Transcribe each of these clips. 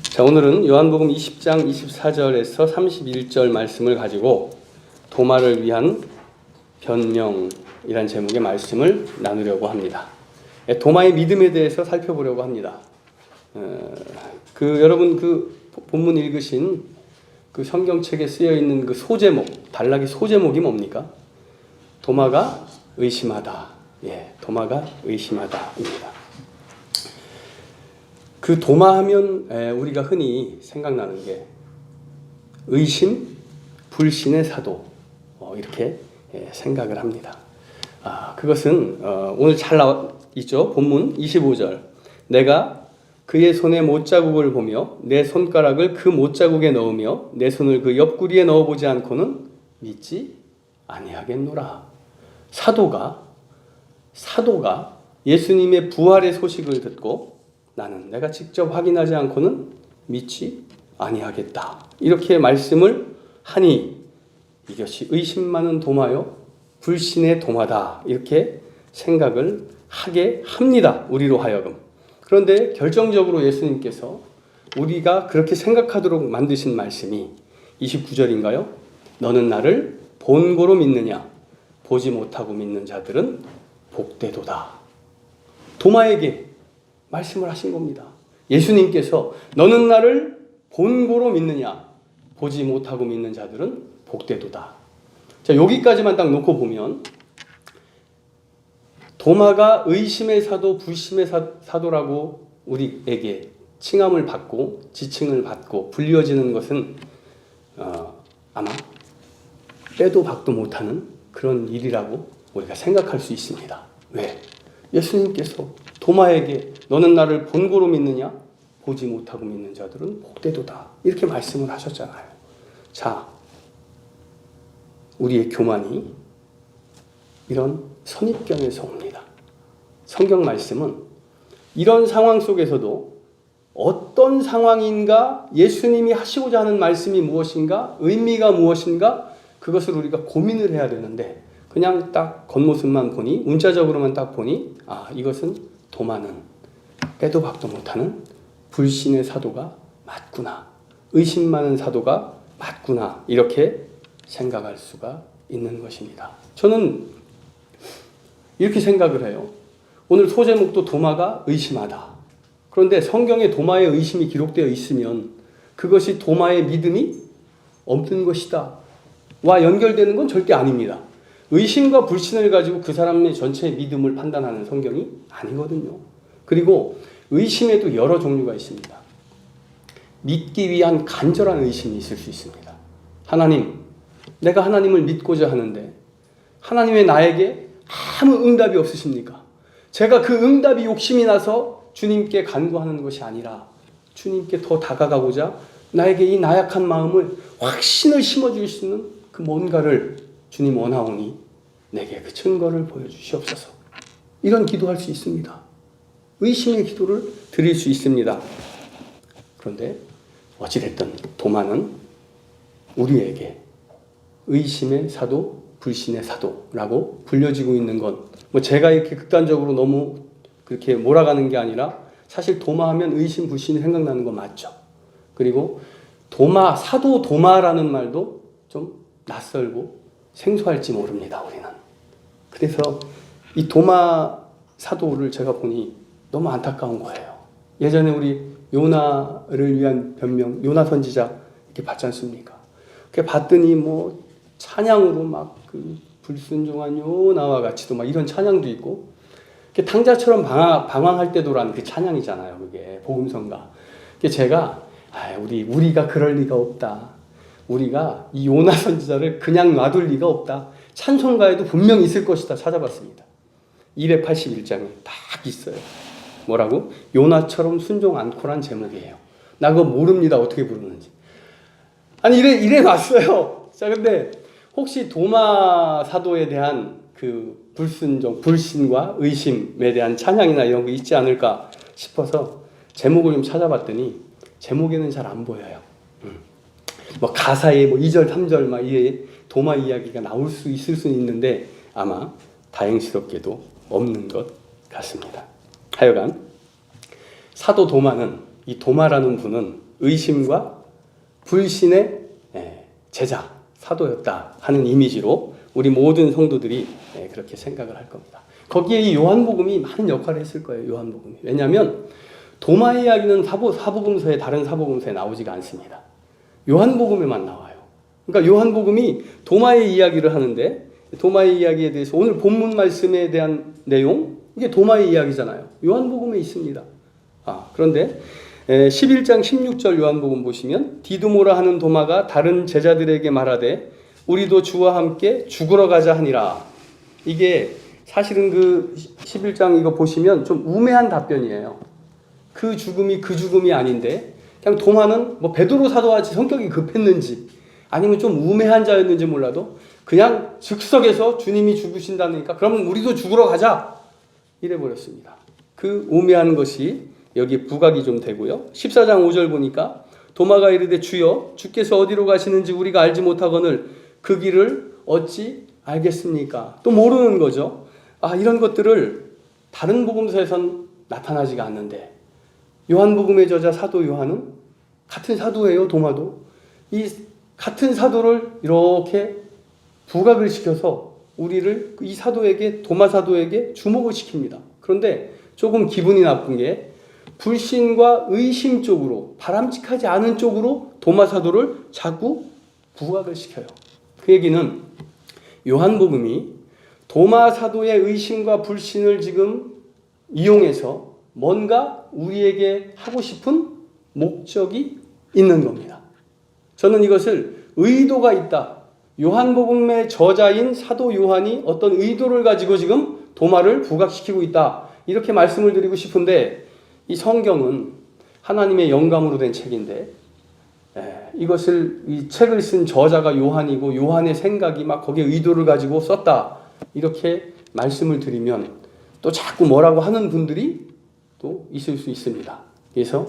자, 오늘은 요한복음 20장 24절에서 31절 말씀을 가지고 도마를 위한 변명이란 제목의 말씀을 나누려고 합니다. 도마의 믿음에 대해서 살펴보려고 합니다. 여러분 본문 읽으신 그 성경책에 쓰여 있는 그 소제목, 단락의 소제목이 뭡니까? 도마가 의심하다. 도마가 의심하다입니다. 그 도마하면 우리가 흔히 생각나는 게 의심, 불신의 사도 이렇게 생각을 합니다. 그것은 오늘 잘 나와 있죠. 본문 25절. 내가 그의 손에 못자국을 보며 내 손가락을 그 못자국에 넣으며 내 손을 그 옆구리에 넣어보지 않고는 믿지 아니하겠노라. 사도가 예수님의 부활의 소식을 듣고 나는 내가 직접 확인하지 않고는 믿지 아니하겠다. 이렇게 말씀을 하니 이것이 의심 많은 도마요 불신의 도마다. 이렇게 생각을 하게 합니다. 우리로 하여금. 그런데 결정적으로 예수님께서 우리가 그렇게 생각하도록 만드신 말씀이 29절인가요? 너는 나를 본고로 믿느냐? 보지 못하고 믿는 자들은 복되도다. 도마에게 말씀을 하신 겁니다. 예수님께서 너는 나를 본고로 믿느냐? 보지 못하고 믿는 자들은 복되도다. 자, 여기까지만 딱 놓고 보면 도마가 의심의 사도, 불심의 사도라고 우리에게 칭함을 받고 지칭을 받고 불려지는 것은 아마 빼도 박도 못하는 그런 일이라고 우리가 생각할 수 있습니다. 왜? 예수님께서 도마에게 너는 나를 본고로 믿느냐? 보지 못하고 믿는 자들은 복되도다. 이렇게 말씀을 하셨잖아요. 자, 우리의 교만이 이런 선입견에서 옵니다. 성경 말씀은 이런 상황 속에서도 어떤 상황인가, 예수님이 하시고자 하는 말씀이 무엇인가, 의미가 무엇인가, 그것을 우리가 고민을 해야 되는데 그냥 딱 겉모습만 보니, 문자적으로만 딱 보니 이것은 도마는 빼도 박도 못하는 불신의 사도가 맞구나, 의심 많은 사도가 맞구나, 이렇게 생각할 수가 있는 것입니다. 저는 이렇게 생각을 해요. 오늘 소제목도 도마가 의심하다. 그런데 성경에 도마의 의심이 기록되어 있으면 그것이 도마의 믿음이 없는 것이다 와 연결되는 건 절대 아닙니다. 의심과 불신을 가지고 그 사람의 전체의 믿음을 판단하는 성경이 아니거든요. 그리고 의심에도 여러 종류가 있습니다. 믿기 위한 간절한 의심이 있을 수 있습니다. 하나님, 내가 하나님을 믿고자 하는데 하나님의 나에게 아무 응답이 없으십니까? 제가 그 응답이 욕심이 나서 주님께 간구하는 것이 아니라 주님께 더 다가가고자 나에게 이 나약한 마음을 확신을 심어줄 수 있는 그 뭔가를 주님 원하오니 내게 그 증거를 보여주시옵소서. 이런 기도할 수 있습니다. 의심의 기도를 드릴 수 있습니다. 그런데 어찌됐든 도마는 우리에게 의심의 사도, 불신의 사도라고 불려지고 있는 건 제가 이렇게 극단적으로 너무 그렇게 몰아가는 게 아니라 사실 도마하면 의심, 불신이 생각나는 거 맞죠. 그리고 도마, 사도 도마라는 말도 좀 낯설고 생소할지 모릅니다, 우리는. 그래서 이 도마 사도를 제가 보니 너무 안타까운 거예요. 예전에 우리 요나를 위한 변명, 요나 선지자 이렇게 봤지 않습니까? 그렇게 봤더니 찬양으로 막 그 불순종한 요나와 같이도 막 이런 찬양도 있고, 탕자처럼 방황할 때도라는 그 찬양이잖아요. 그게 복음성가. 제가 우리가 그럴 리가 없다. 우리가 이 요나 선지자를 그냥 놔둘 리가 없다. 찬송가에도 분명히 있을 것이다. 찾아봤습니다. 281장에 딱 있어요. 뭐라고? 요나처럼 순종 않고란 제목이에요. 나 그거 모릅니다. 어떻게 부르는지. 아니 이래 놨어요. 자, 근데 혹시 도마 사도에 대한 그 불순종, 불신과 의심에 대한 찬양이나 이런 거 있지 않을까 싶어서 제목을 좀 찾아봤더니 제목에는 잘 안 보여요. 가사에 2절, 3절 막 이게 도마 이야기가 나올 수 있을 수는 있는데 아마 다행스럽게도 없는 것 같습니다. 하여간 사도 도마는, 이 도마라는 분은 의심과 불신의 제자, 사도였다 하는 이미지로 우리 모든 성도들이 그렇게 생각을 할 겁니다. 거기에 이 요한복음이 많은 역할을 했을 거예요. 요한복음이. 왜냐하면 도마의 이야기는 사복음서에 다른 사복음서에 나오지가 않습니다. 요한복음에만 나와요. 그러니까 요한복음이 도마의 이야기를 하는데 도마의 이야기에 대해서 오늘 본문 말씀에 대한 내용 이게 도마의 이야기잖아요. 요한복음에 있습니다. 그런데 11장 16절 요한복음 보시면 디두모라 하는 도마가 다른 제자들에게 말하되 우리도 주와 함께 죽으러 가자 하니라. 이게 사실은 그 11장 이거 보시면 좀 우매한 답변이에요. 그 죽음이 아닌데 그냥 도마는 뭐 베드로 사도같이 성격이 급했는지 아니면 좀 우매한 자였는지 몰라도 그냥 즉석에서 주님이 죽으신다니까 그러면 우리도 죽으러 가자 이래버렸습니다. 그 우매한 것이 여기 부각이 좀 되고요. 14장 5절 보니까 도마가 이르되 주여 주께서 어디로 가시는지 우리가 알지 못하거늘 그 길을 어찌 알겠습니까? 또 모르는 거죠. 이런 것들을 다른 복음서에선 나타나지가 않는데 요한복음의 저자 사도 요한은 같은 사도예요. 도마도. 이 같은 사도를 이렇게 부각을 시켜서 우리를 이 사도에게 도마 사도에게 주목을 시킵니다. 그런데 조금 기분이 나쁜 게 불신과 의심 쪽으로 바람직하지 않은 쪽으로 도마 사도를 자꾸 부각을 시켜요. 그 얘기는 요한복음이 도마 사도의 의심과 불신을 지금 이용해서 뭔가 우리에게 하고 싶은 목적이 있는 겁니다. 저는 이것을 의도가 있다. 요한복음의 저자인 사도 요한이 어떤 의도를 가지고 지금 도마를 부각시키고 있다. 이렇게 말씀을 드리고 싶은데 이 성경은 하나님의 영감으로 된 책인데 이것을 이 책을 쓴 저자가 요한이고 요한의 생각이 막 거기에 의도를 가지고 썼다. 이렇게 말씀을 드리면 또 자꾸 뭐라고 하는 분들이 또 있을 수 있습니다. 그래서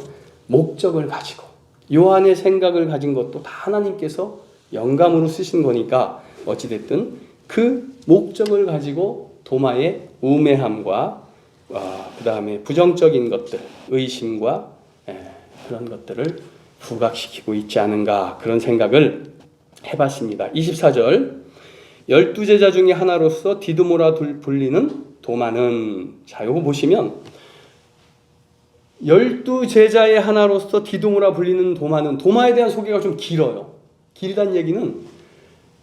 목적을 가지고 요한의 생각을 가진 것도 다 하나님께서 영감으로 쓰신 거니까 어찌됐든 그 목적을 가지고 도마의 우매함과 그 다음에 부정적인 것들, 의심과 그런 것들을 부각시키고 있지 않은가 그런 생각을 해봤습니다. 24절 12제자 중에 하나로서 디두모라 불리는 도마는 자 요거 보시면 12제자의 하나로서 디두모라 불리는 도마는 도마에 대한 소개가 좀 길어요. 길다는 얘기는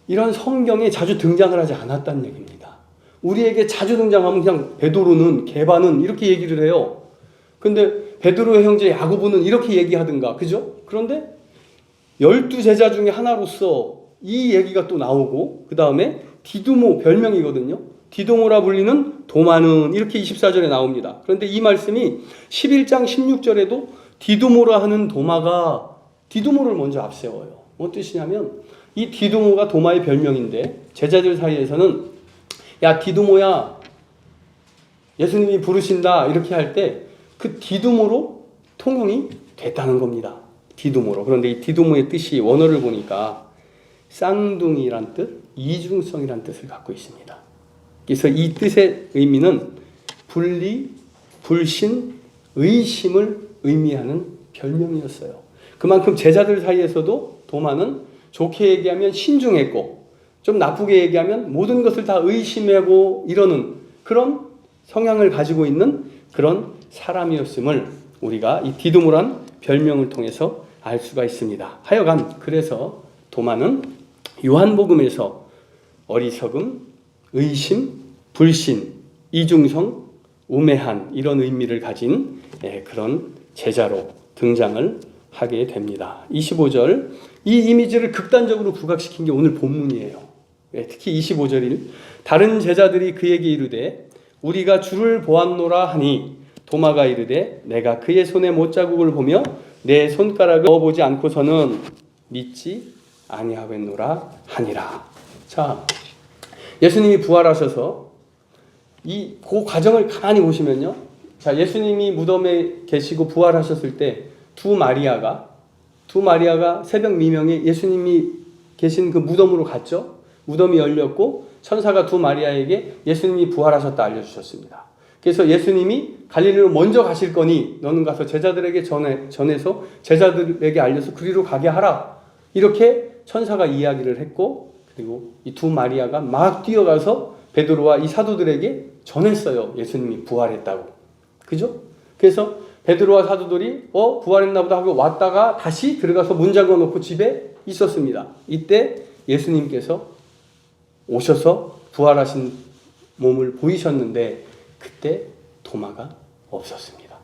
이런 성경에 자주 등장을 하지 않았다는 얘기입니다. 우리에게 자주 등장하면 그냥 베드로는 게바는 이렇게 얘기를 해요. 근데 베드로의 형제 야고보는 이렇게 얘기하든가 그죠? 그런데 12제자 중에 하나로서 이 얘기가 또 나오고 그 다음에 디두모 별명이거든요. 디두모라 불리는 도마는 이렇게 24절에 나옵니다. 그런데 이 말씀이 11장 16절에도 디두모라 하는 도마가 디두모를 먼저 앞세워요. 뭔 뜻이냐면 이 디두모가 도마의 별명인데 제자들 사이에서는 야 디두모야 예수님이 부르신다 이렇게 할 때 그 디두모로 통용이 됐다는 겁니다. 디두모로. 그런데 이 디두모의 뜻이 원어를 보니까 쌍둥이란 뜻, 이중성이란 뜻을 갖고 있습니다. 그래서 이 뜻의 의미는 분리, 불신, 의심을 의미하는 별명이었어요. 그만큼 제자들 사이에서도 도마는 좋게 얘기하면 신중했고 좀 나쁘게 얘기하면 모든 것을 다 의심하고 이러는 그런 성향을 가지고 있는 그런 사람이었음을 우리가 이 디두모란 별명을 통해서 알 수가 있습니다. 하여간 그래서 도마는 요한복음에서 어리석음, 의심, 불신, 이중성, 우매한 이런 의미를 가진 그런 제자로 등장을 하게 됩니다. 25절 이 이미지를 극단적으로 부각시킨 게 오늘 본문이에요. 특히 25절일 다른 제자들이 그에게 이르되 우리가 주를 보았노라 하니 도마가 이르되 내가 그의 손에 못자국을 보며 내 손가락을 넣어보지 않고서는 믿지 아니하겠노라 하니라. 자, 예수님이 부활하셔서 그 과정을 가만히 보시면요. 자, 예수님이 무덤에 계시고 부활하셨을 때 두 마리아가 새벽 미명에 예수님이 계신 그 무덤으로 갔죠. 무덤이 열렸고 천사가 두 마리아에게 예수님이 부활하셨다 알려주셨습니다. 그래서 예수님이 갈릴리로 먼저 가실 거니 너는 가서 제자들에게 전해서 제자들에게 알려서 그리로 가게 하라. 이렇게 천사가 이야기를 했고, 그리고 이 두 마리아가 막 뛰어가서 베드로와 이 사도들에게 전했어요. 예수님이 부활했다고. 그죠? 그래서 베드로와 사도들이 부활했나 보다 하고 왔다가 다시 들어가서 문 잠궈 놓고 집에 있었습니다. 이때 예수님께서 오셔서 부활하신 몸을 보이셨는데 그때 도마가 없었습니다.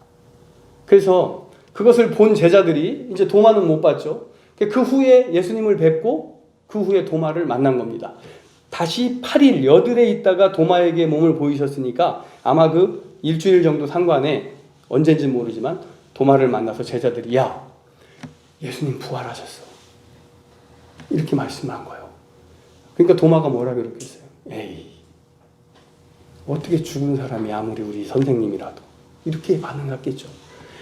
그래서 그것을 본 제자들이 이제 도마는 못 봤죠. 그 후에 예수님을 뵙고 그 후에 도마를 만난 겁니다. 다시 8일 여들에 있다가 도마에게 몸을 보이셨으니까 아마 그 일주일 정도 상관에 언젠지 모르지만 도마를 만나서 제자들이 야, 예수님 부활하셨어. 이렇게 말씀한 거예요. 그러니까 도마가 뭐라 그랬겠어요? 에이, 어떻게 죽은 사람이 아무리 우리 선생님이라도 이렇게 반응했겠죠.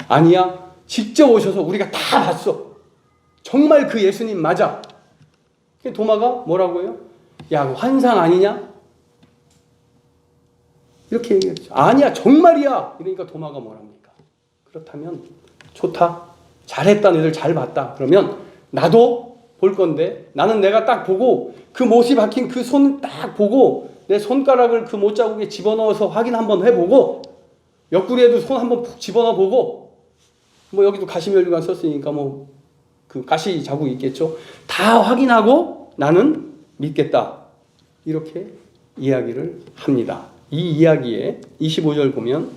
아니야, 직접 오셔서 우리가 다 봤어. 정말 그 예수님 맞아. 도마가 뭐라고 해요? 야, 환상 아니냐? 이렇게 얘기했죠. 아니야, 정말이야. 그러니까 도마가 뭐랍니까? 그렇다면 좋다. 잘했다. 너희들 잘 봤다. 그러면 나도 볼 건데 나는 내가 딱 보고 그 못이 박힌 그 손 딱 보고 내 손가락을 그 못자국에 집어넣어서 확인 한번 해보고 옆구리에도 손 한번 푹 집어넣어 보고 뭐 여기도 가시면류관 썼으니까 뭐 그 가시 자국 있겠죠. 다 확인하고 나는 믿겠다. 이렇게 이야기를 합니다. 이 이야기에 25절 보면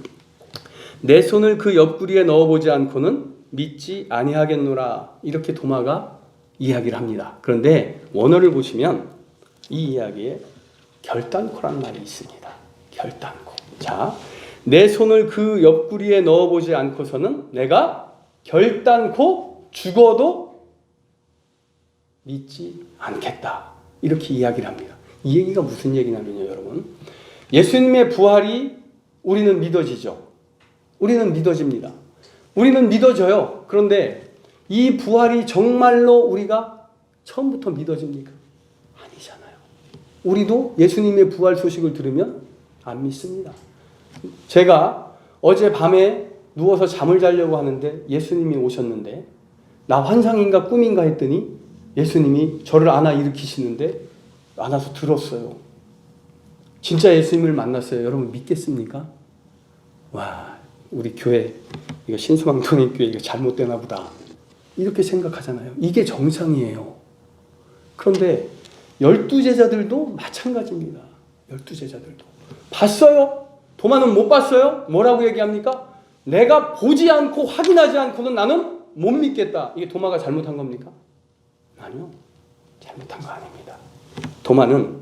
내 손을 그 옆구리에 넣어보지 않고는 믿지 아니하겠노라. 이렇게 도마가 이야기를 합니다. 그런데 원어를 보시면 이 이야기에 결단코란 말이 있습니다. 결단코. 자, 내 손을 그 옆구리에 넣어보지 않고서는 내가 결단코 죽어도 믿지 않겠다. 이렇게 이야기를 합니다. 이 얘기가 무슨 얘기냐면요, 여러분. 예수님의 부활이 우리는 믿어지죠. 우리는 믿어집니다. 우리는 믿어져요. 그런데 이 부활이 정말로 우리가 처음부터 믿어집니까? 아니잖아요. 우리도 예수님의 부활 소식을 들으면 안 믿습니다. 제가 어제 밤에 누워서 잠을 자려고 하는데 예수님이 오셨는데 나 환상인가 꿈인가 했더니 예수님이 저를 안아 일으키시는데 안아서 들었어요. 진짜 예수님을 만났어요. 여러분 믿겠습니까? 와, 우리 교회 이거 신수망통의 교회 이거 잘못되나 보다. 이렇게 생각하잖아요. 이게 정상이에요. 그런데 12제자들도 마찬가지입니다. 12제자들도. 봤어요? 도마는 못 봤어요? 뭐라고 얘기합니까? 내가 보지 않고 확인하지 않고는 나는 못 믿겠다. 이게 도마가 잘못한 겁니까? 아니요. 잘못한 거 아닙니다. 도마는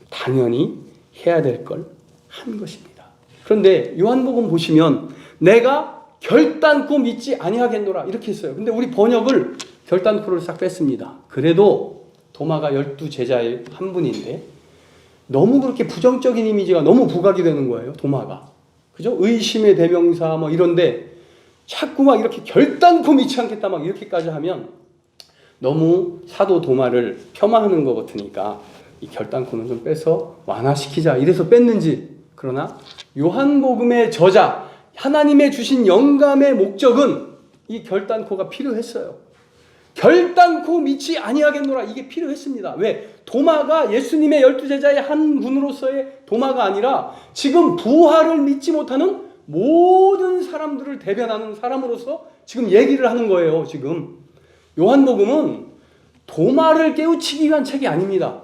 당연히 해야 될 걸 한 것입니다. 그런데 요한복음 보시면 내가 결단코 믿지 아니하겠노라 이렇게 했어요. 근데 우리 번역을 결단코를 싹 뺐습니다. 그래도 도마가 12제자의 한 분인데 너무 그렇게 부정적인 이미지가 너무 부각이 되는 거예요. 도마가. 그죠? 의심의 대명사 뭐 이런데 자꾸 막 이렇게 결단코 믿지 않겠다 막 이렇게까지 하면 너무 사도 도마를 폄하하는 것 같으니까 이 결단코는 좀 빼서 완화시키자 이래서 뺐는지. 그러나 요한복음의 저자 하나님의 주신 영감의 목적은 이 결단코가 필요했어요. 결단코 믿지 아니하겠노라 이게 필요했습니다. 왜? 도마가 예수님의 12제자의 한 분으로서의 도마가 아니라 지금 부활을 믿지 못하는 모든 사람들을 대변하는 사람으로서 지금 얘기를 하는 거예요. 지금 요한복음은 도마를 깨우치기 위한 책이 아닙니다.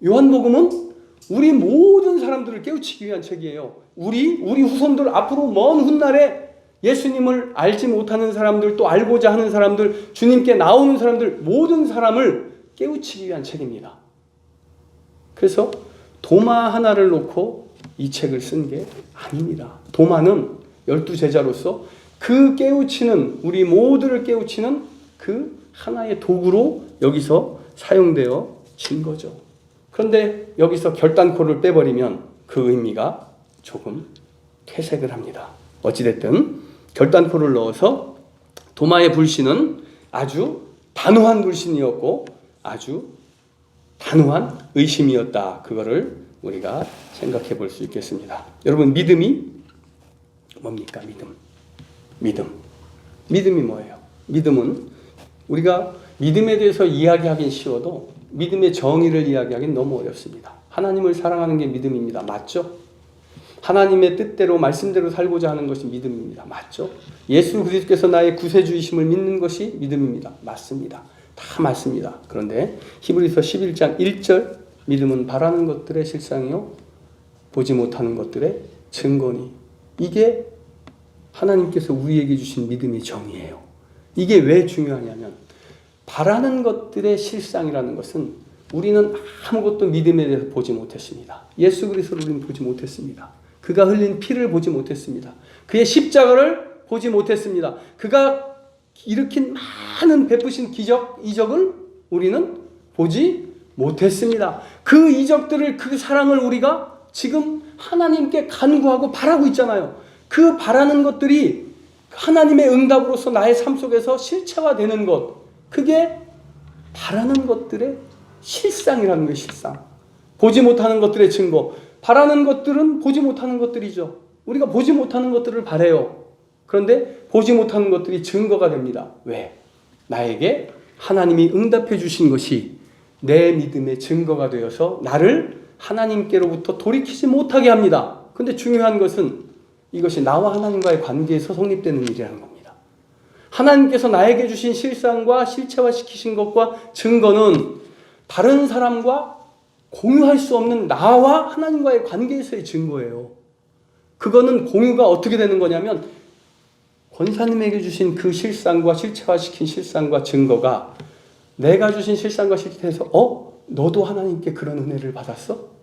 요한복음은 우리 모든 사람들을 깨우치기 위한 책이에요. 우리 후손들 앞으로 먼 훗날에 예수님을 알지 못하는 사람들, 또 알고자 하는 사람들, 주님께 나오는 사람들, 모든 사람을 깨우치기 위한 책입니다. 그래서 도마 하나를 놓고 이 책을 쓴 게 아닙니다. 도마는 12제자로서 그 깨우치는, 우리 모두를 깨우치는 그 하나의 도구로 여기서 사용되어 진 거죠. 그런데 여기서 결단코를 빼버리면 그 의미가 조금 퇴색을 합니다. 어찌됐든 결단코를 넣어서 도마의 불신은 아주 단호한 불신이었고 아주 단호한 의심이었다. 그거를 우리가 생각해 볼 수 있겠습니다. 여러분 믿음이 뭡니까? 믿음이 뭐예요? 믿음은 우리가 믿음에 대해서 이야기하긴 쉬워도 믿음의 정의를 이야기하기는 너무 어렵습니다. 하나님을 사랑하는 게 믿음입니다. 맞죠? 하나님의 뜻대로 말씀대로 살고자 하는 것이 믿음입니다. 맞죠? 예수 그리스도께서 나의 구세주이심을 믿는 것이 믿음입니다. 맞습니다. 다 맞습니다. 그런데 히브리서 11장 1절 믿음은 바라는 것들의 실상이요 보지 못하는 것들의 증거니. 이게 하나님께서 우리에게 주신 믿음의 정의예요. 이게 왜 중요하냐면 바라는 것들의 실상이라는 것은 우리는 아무것도 믿음에 대해서 보지 못했습니다. 예수 그리스도를 우리는 보지 못했습니다. 그가 흘린 피를 보지 못했습니다. 그의 십자가를 보지 못했습니다. 그가 일으킨 많은 베푸신 기적, 이적을 우리는 보지 못했습니다. 그 이적들을, 그 사랑을 우리가 지금 하나님께 간구하고 바라고 있잖아요. 그 바라는 것들이 하나님의 응답으로서 나의 삶 속에서 실체화되는 것, 그게 바라는 것들의 실상이라는 거예요. 실상. 보지 못하는 것들의 증거. 바라는 것들은 보지 못하는 것들이죠. 우리가 보지 못하는 것들을 바라요. 그런데 보지 못하는 것들이 증거가 됩니다. 왜? 나에게 하나님이 응답해 주신 것이 내 믿음의 증거가 되어서 나를 하나님께로부터 돌이키지 못하게 합니다. 그런데 중요한 것은 이것이 나와 하나님과의 관계에서 성립되는 일이라는 겁니다. 하나님께서 나에게 주신 실상과 실체화시키신 것과 증거는 다른 사람과 공유할 수 없는 나와 하나님과의 관계에서의 증거예요. 그거는 공유가 어떻게 되는 거냐면 권사님에게 주신 그 실상과 실체화시킨 실상과 증거가 내가 주신 실상과 실체에서 너도 하나님께 그런 은혜를 받았어?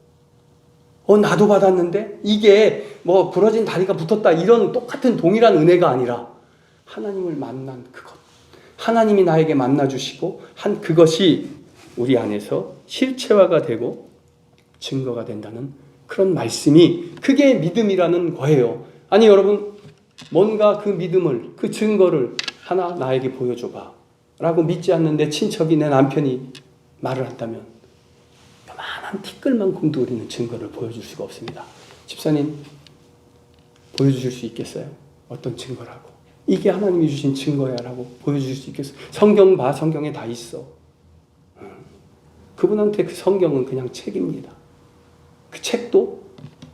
나도 받았는데? 이게 뭐 부러진 다리가 붙었다 이런 똑같은 동일한 은혜가 아니라 하나님을 만난 그것, 하나님이 나에게 만나주시고 한 그것이 우리 안에서 실체화가 되고 증거가 된다는 그런 말씀이, 그게 믿음이라는 거예요. 아니 여러분, 뭔가 그 믿음을, 그 증거를 하나 나에게 보여줘봐 라고 믿지 않는 내 친척이, 내 남편이 말을 한다면 요만한 티끌만큼도 우리는 증거를 보여줄 수가 없습니다. 집사님 보여주실 수 있겠어요? 어떤 증거라고? 이게 하나님이 주신 증거야 라고 보여줄 수 있겠어요? 성경 봐, 성경에 다 있어. 그분한테 그 성경은 그냥 책입니다. 그 책도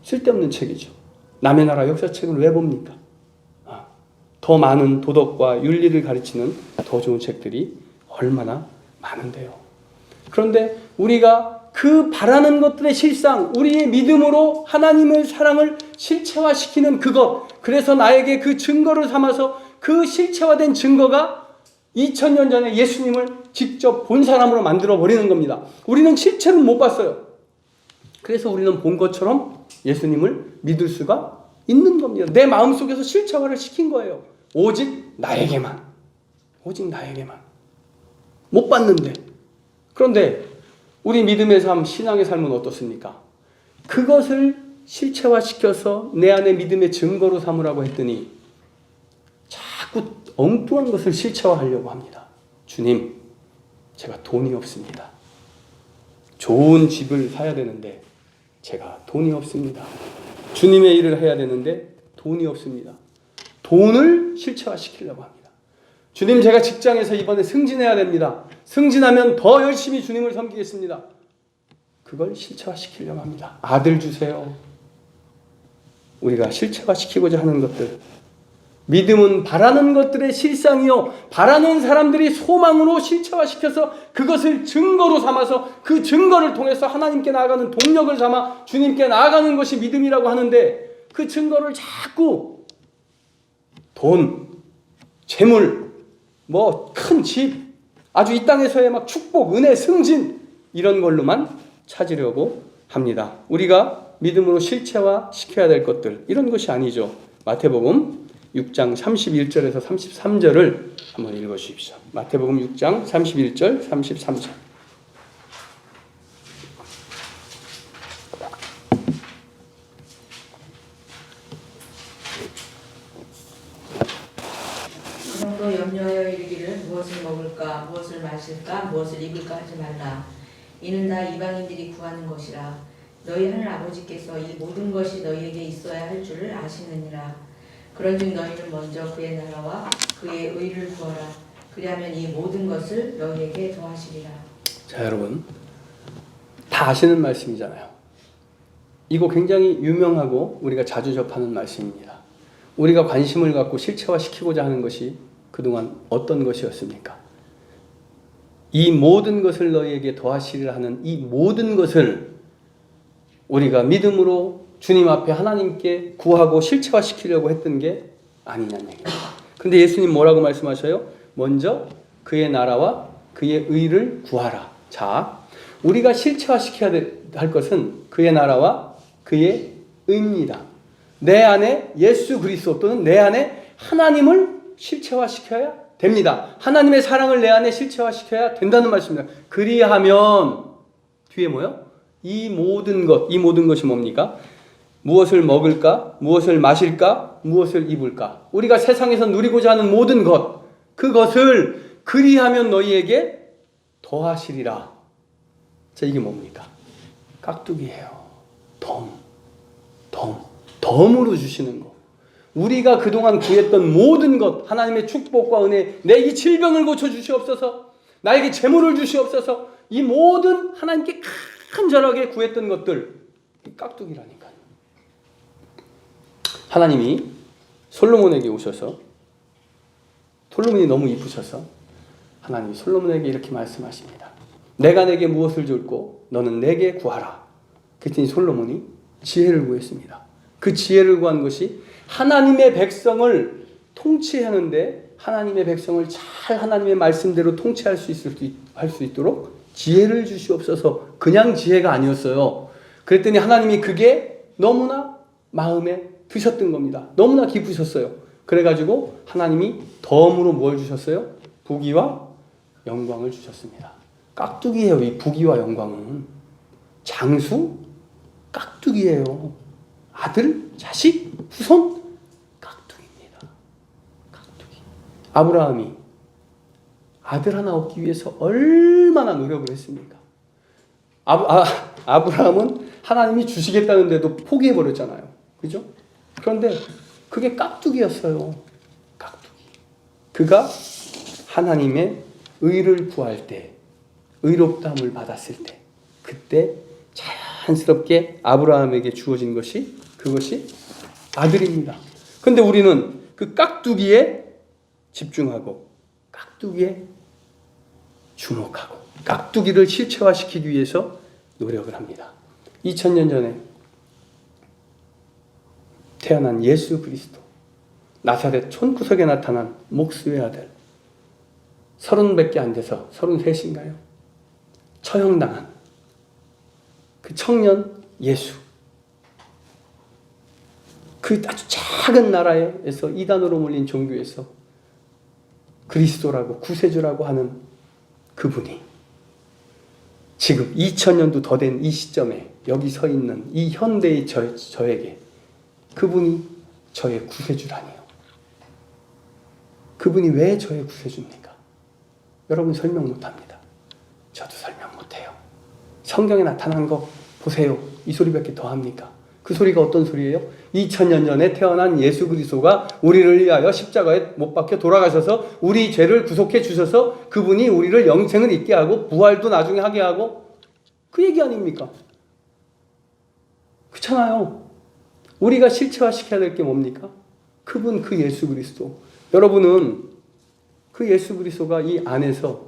쓸데없는 책이죠. 남의 나라 역사책을 왜 봅니까? 더 많은 도덕과 윤리를 가르치는 더 좋은 책들이 얼마나 많은데요. 그런데 우리가 그 바라는 것들의 실상, 우리의 믿음으로 하나님의 사랑을 실체화시키는 그것, 그래서 나에게 그 증거를 삼아서 그 실체화된 증거가 2000년 전에 예수님을 직접 본 사람으로 만들어버리는 겁니다. 우리는 실체는 못 봤어요. 그래서 우리는 본 것처럼 예수님을 믿을 수가 있는 겁니다. 내 마음속에서 실체화를 시킨 거예요. 오직 나에게만. 못 봤는데. 그런데 우리 믿음의 삶, 신앙의 삶은 어떻습니까? 그것을 실체화시켜서 내 안에 믿음의 증거로 삼으라고 했더니 자꾸 엉뚱한 것을 실체화하려고 합니다. 주님, 제가 돈이 없습니다. 좋은 집을 사야 되는데 제가 돈이 없습니다. 주님의 일을 해야 되는데 돈이 없습니다. 돈을 실체화시키려고 합니다. 주님, 제가 직장에서 이번에 승진해야 됩니다. 승진하면 더 열심히 주님을 섬기겠습니다. 그걸 실체화시키려고 합니다. 아들 주세요. 우리가 실체화시키고자 하는 것들, 믿음은 바라는 것들의 실상이요, 바라는 사람들이 소망으로 실체화시켜서 그것을 증거로 삼아서 그 증거를 통해서 하나님께 나아가는 동력을 삼아 주님께 나아가는 것이 믿음이라고 하는데, 그 증거를 자꾸 돈, 재물, 뭐 큰 집, 아주 이 땅에서의 막 축복, 은혜, 승진 이런 걸로만 찾으려고 합니다. 우리가 믿음으로 실체화시켜야 될 것들, 이런 것이 아니죠. 마태복음 6장 31절에서 33절을 한번 읽어주십시오. 마태복음 6장 31절, 33절. 그러므로 염려하여 이르기를 무엇을 먹을까, 무엇을 마실까, 무엇을 입을까 하지 말라. 이는 다 이방인들이 구하는 것이라. 너희 하늘 아버지께서 이 모든 것이 너희에게 있어야 할 줄을 아시느니라. 그런즉 너희는 먼저 그의 나라와 그의 의를 구하라. 그리하면 이 모든 것을 너희에게 더하시리라. 자, 여러분 다 아시는 말씀이잖아요. 이거 굉장히 유명하고 우리가 자주 접하는 말씀입니다. 우리가 관심을 갖고 실체화시키고자 하는 것이 그동안 어떤 것이었습니까? 이 모든 것을 너희에게 더하시리라 하는 이 모든 것을 우리가 믿음으로 주님 앞에 하나님께 구하고 실체화시키려고 했던 게 아니냐는 얘기입니다. 근데 예수님 뭐라고 말씀하셔요? 먼저 그의 나라와 그의 의를 구하라. 자, 우리가 실체화시켜야 할 것은 그의 나라와 그의 의입니다. 내 안에 예수 그리스도 또는 내 안에 하나님을 실체화시켜야 됩니다. 하나님의 사랑을 내 안에 실체화시켜야 된다는 말씀입니다. 그리하면 뒤에 뭐요? 이 모든 것이 뭡니까? 무엇을 먹을까? 무엇을 마실까? 무엇을 입을까? 우리가 세상에서 누리고자 하는 모든 것, 그것을 그리하면 너희에게 더하시리라. 자, 이게 뭡니까? 깍두기예요. 덤으로 주시는 거. 우리가 그동안 구했던 모든 것, 하나님의 축복과 은혜, 내 이 질병을 고쳐주시옵소서, 나에게 재물을 주시옵소서, 이 모든 하나님께 간절하게 구했던 것들, 이 깍두기라니까요. 하나님이 솔로몬에게 오셔서, 솔로몬이 너무 이쁘셔서 하나님이 솔로몬에게 이렇게 말씀하십니다. 내가 내게 무엇을 줄고 너는 내게 구하라. 그랬더니 솔로몬이 지혜를 구했습니다. 그 지혜를 구한 것이 하나님의 백성을 통치하는데 하나님의 백성을 잘 하나님의 말씀대로 통치할 수 있도록 지혜를 주시옵소서. 그냥 지혜가 아니었어요. 그랬더니 하나님이 그게 너무나 마음에 드셨던 겁니다. 너무나 기쁘셨어요. 그래가지고 하나님이 덤으로 뭘 주셨어요? 부귀와 영광을 주셨습니다. 깍두기예요. 이 부귀와 영광은 장수 깍두기예요. 아들, 자식, 후손 깍두기입니다. 깍두기. 아브라함이 아들 하나 얻기 위해서 얼마나 노력을 했습니까? 아브라함은 하나님이 주시겠다는데도 포기해버렸잖아요. 그죠? 그런데 그게 깍두기였어요. 깍두기. 그가 하나님의 의를 구할 때, 의롭다함을 받았을 때, 그때 자연스럽게 아브라함에게 주어진 것이 그것이 아들입니다. 그런데 우리는 그 깍두기에 집중하고 깍두기에 주목하고 깍두기를 실체화시키기 위해서 노력을 합니다. 2000년 전에 태어난 예수 그리스도, 나사렛 촌구석에 나타난 목수의 아들, 30밖에 안 돼서 33인가요? 처형당한 그 청년 예수, 그 아주 작은 나라에서 이단으로 몰린 종교에서 그리스도라고 구세주라고 하는 그분이 지금 2000년도 더 된 이 시점에 여기 서 있는 이 현대의 저에게 그분이 저의 구세주라니요. 그분이 왜 저의 구세주입니까? 여러분 설명 못합니다. 저도 설명 못해요. 성경에 나타난 거 보세요. 이 소리밖에 더 합니까? 그 소리가 어떤 소리예요? 2000년 전에 태어난 예수 그리스도가 우리를 위하여 십자가에 못 박혀 돌아가셔서 우리 죄를 구속해 주셔서 그분이 우리를 영생을 있게 하고 부활도 나중에 하게 하고 그 얘기 아닙니까? 그렇잖아요. 우리가 실체화시켜야 될 게 뭡니까? 그분, 그 예수 그리스도. 여러분은 그 예수 그리스도가 이 안에서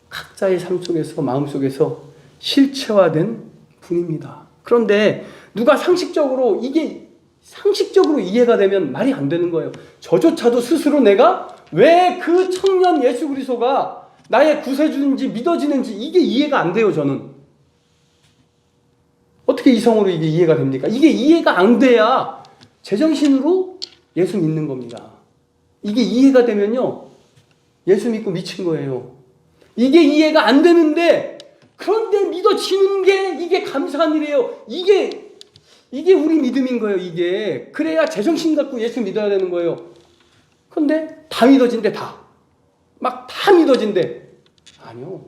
각자의 삶 속에서 마음속에서 실체화된 분입니다. 그런데 누가 상식적으로 이해가 되면 말이 안 되는 거예요. 저조차도 스스로 내가 왜 그 청년 예수 그리스도가 나의 구세주인지 믿어지는지 이게 이해가 안 돼요. 저는 어떻게 이성으로 이게 이해가 됩니까? 이게 이해가 안 돼야 제정신으로 예수 믿는 겁니다. 이게 이해가 되면요 예수 믿고 미친 거예요. 이게 이해가 안 되는데 그런데 믿어지는 게 이게 감사한 일이에요. 이게 우리 믿음인 거예요. 이게 그래야 제정신 갖고 예수 믿어야 되는 거예요. 그런데 다 믿어진대. 막 다 믿어진대. 아니요,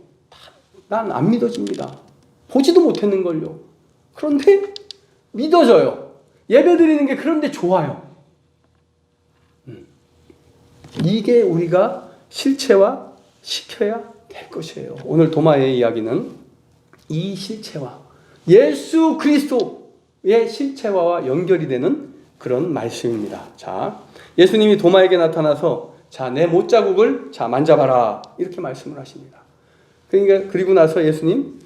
난 안 믿어집니다. 보지도 못했는걸요. 그런데 믿어져요. 예배 드리는 게 그런데 좋아요. 이게 우리가 실체화 시켜야 될 것이에요. 오늘 도마의 이야기는 이 실체화, 예수 그리스도의 실체화와 연결이 되는 그런 말씀입니다. 자, 예수님이 도마에게 나타나서 자, 내 못자국을 자, 만져봐라. 이렇게 말씀을 하십니다. 그러니까 그리고 나서 예수님,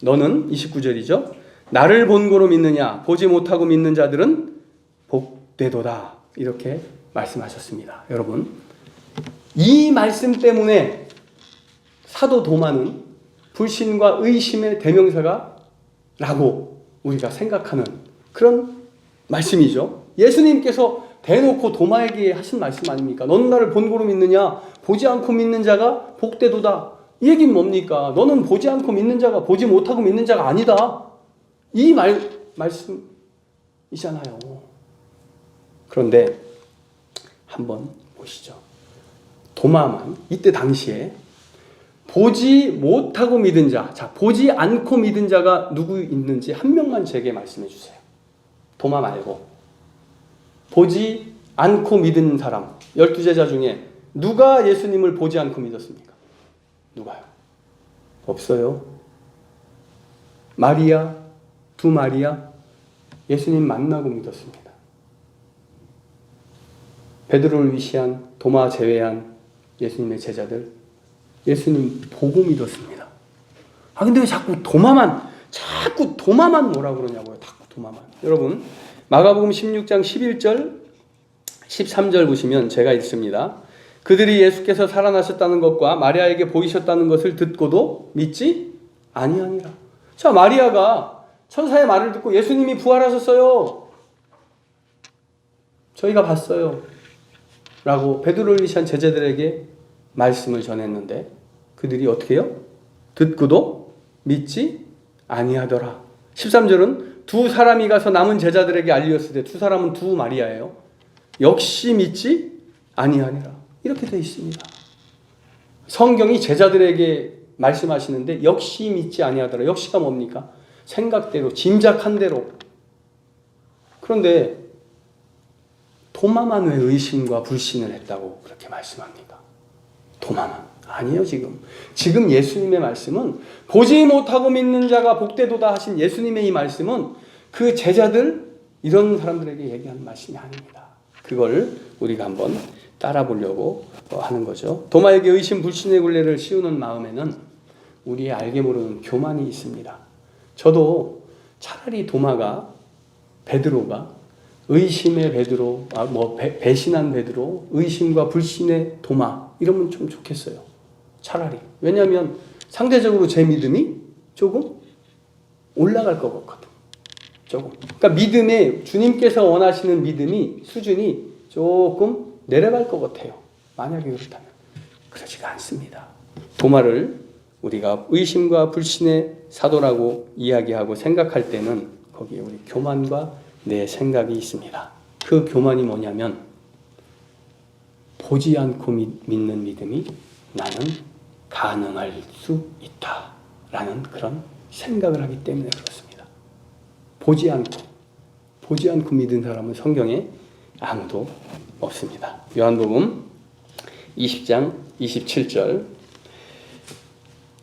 너는 29절이죠. 나를 본고로 믿느냐? 보지 못하고 믿는 자들은 복되도다. 이렇게 말씀하셨습니다. 여러분, 이 말씀 때문에 사도 도마는 불신과 의심의 대명사가 라고 우리가 생각하는 그런 말씀이죠. 예수님께서 대놓고 도마에게 하신 말씀 아닙니까? 너는 나를 본고로 믿느냐? 보지 않고 믿는 자가 복되도다. 이 얘기는 뭡니까? 너는 보지 않고 믿는 자가 보지 못하고 믿는 자가 아니다. 이 말씀이잖아요. 그런데 한번 보시죠. 도마만 이때 당시에 보지 못하고 믿은 자, 자, 보지 않고 믿은 자가 누구 있는지 한 명만 제게 말씀해 주세요. 도마 말고. 보지 않고 믿은 사람, 12제자 중에 누가 예수님을 보지 않고 믿었습니까? 누가요? 없어요. 마리아, 두 마리아, 예수님 만나고 믿었습니다. 베드로를 위시한 도마 제외한 예수님의 제자들, 예수님 보고 믿었습니다. 아, 근데 왜 자꾸 도마만 뭐라 그러냐고요. 자꾸 도마만. 여러분, 마가복음 16장 11절, 13절 보시면 제가 읽습니다. 그들이 예수께서 살아나셨다는 것과 마리아에게 보이셨다는 것을 듣고도 믿지 아니하니라. 자, 마리아가 천사의 말을 듣고 예수님이 부활하셨어요. 저희가 봤어요. 라고 베드로를 위시한 제자들에게 말씀을 전했는데 그들이 어떻게 해요? 듣고도 믿지 아니하더라. 13절은 두 사람이 가서 남은 제자들에게 알리었을 때 두 사람은 두 마리아예요. 역시 믿지 아니하니라. 이렇게 되어 있습니다. 성경이 제자들에게 말씀하시는데 역시 믿지 아니하더라. 역시가 뭡니까? 생각대로, 짐작한 대로. 그런데 도마만 왜 의심과 불신을 했다고 그렇게 말씀합니까? 도마만. 아니에요, 지금 예수님의 말씀은 보지 못하고 믿는 자가 복되도다 하신 예수님의 이 말씀은 그 제자들, 이런 사람들에게 얘기하는 말씀이 아닙니다. 그걸 우리가 한번 따라 보려고 하는 거죠. 도마에게 의심, 불신의 굴레를 씌우는 마음에는 우리의 알게 모르는 교만이 있습니다. 저도 차라리 도마가, 베드로가 의심의 베드로, 배신한 베드로, 의심과 불신의 도마, 이러면 좀 좋겠어요. 차라리. 왜냐하면 상대적으로 제 믿음이 조금 올라갈 것 같거든. 조금. 그러니까 믿음에, 주님께서 원하시는 믿음이, 수준이 조금 내려갈 것 같아요. 만약에 그렇다면. 그러지가 않습니다. 도마를 우리가 의심과 불신의 사도라고 이야기하고 생각할 때는 거기에 우리 교만과 내 생각이 있습니다. 그 교만이 뭐냐면 보지 않고 믿는 믿음이 나는 가능할 수 있다라는 그런 생각을 하기 때문에 그렇습니다. 보지 않고 믿은 사람은 성경에 아무도 없습니다. 요한복음 20장 27절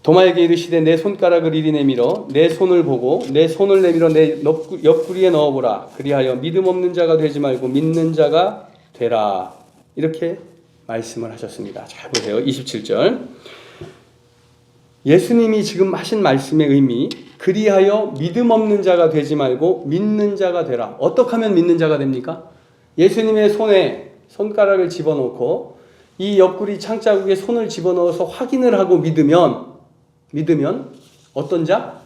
도마에게 이르시되 내 손가락을 이리 내밀어 내 손을 보고 내 손을 내밀어 내 옆구리에 넣어보라. 그리하여 믿음 없는 자가 되지 말고 믿는 자가 되라. 이렇게 말씀을 하셨습니다. 잘 보세요. 27절 예수님이 지금 하신 말씀의 의미, 그리하여 믿음 없는 자가 되지 말고 믿는 자가 되라. 어떻게 하면 믿는 자가 됩니까? 예수님의 손에 손가락을 집어넣고 이 옆구리 창자국에 손을 집어넣어서 확인을 하고 믿으면 어떤 자?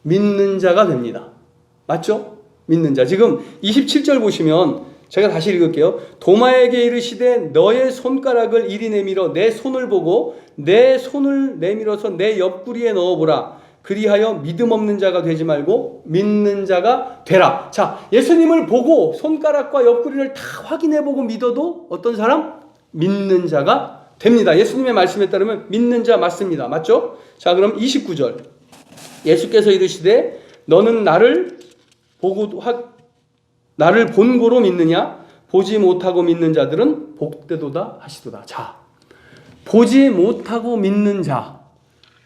믿는 자가 됩니다. 맞죠? 믿는 자. 지금 27절 보시면 제가 다시 읽을게요. 도마에게 이르시되 너의 손가락을 이리 내밀어 내 손을 보고 내 손을 내밀어서 내 옆구리에 넣어보라. 그리하여 믿음 없는 자가 되지 말고 믿는 자가 되라. 자, 예수님을 보고 손가락과 옆구리를 다 확인해보고 믿어도 어떤 사람? 믿는 자가 됩니다. 예수님의 말씀에 따르면 믿는 자 맞습니다. 맞죠? 자, 그럼 29절 예수께서 이르시되 너는 나를 본고로 믿느냐? 보지 못하고 믿는 자들은 복되도다 하시도다. 자, 보지 못하고 믿는 자.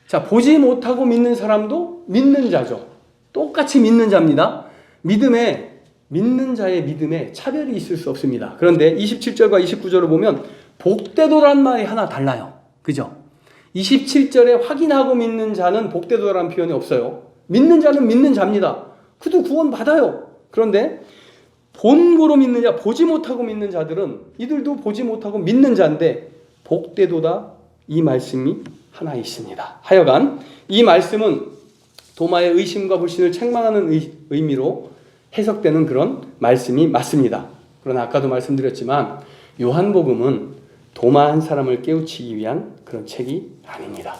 자, 보지 못하고 믿는 사람도 믿는 자죠. 똑같이 믿는 자입니다. 믿는 자의 믿음에 차별이 있을 수 없습니다. 그런데 27절과 29절을 보면 복되도란 말이 하나 달라요. 그죠? 27절에 확인하고 믿는 자는 복되도라는 표현이 없어요. 믿는 자는 믿는 자입니다. 그도 구원 받아요. 그런데 본고로 믿는 자, 보지 못하고 믿는 자들은 이들도 보지 못하고 믿는 자인데 복되도다 이 말씀이 하나 있습니다. 하여간 이 말씀은 도마의 의심과 불신을 책망하는 의미로 해석되는 그런 말씀이 맞습니다. 그러나 아까도 말씀드렸지만 요한복음은 도마 한 사람을 깨우치기 위한 그런 책이 아닙니다.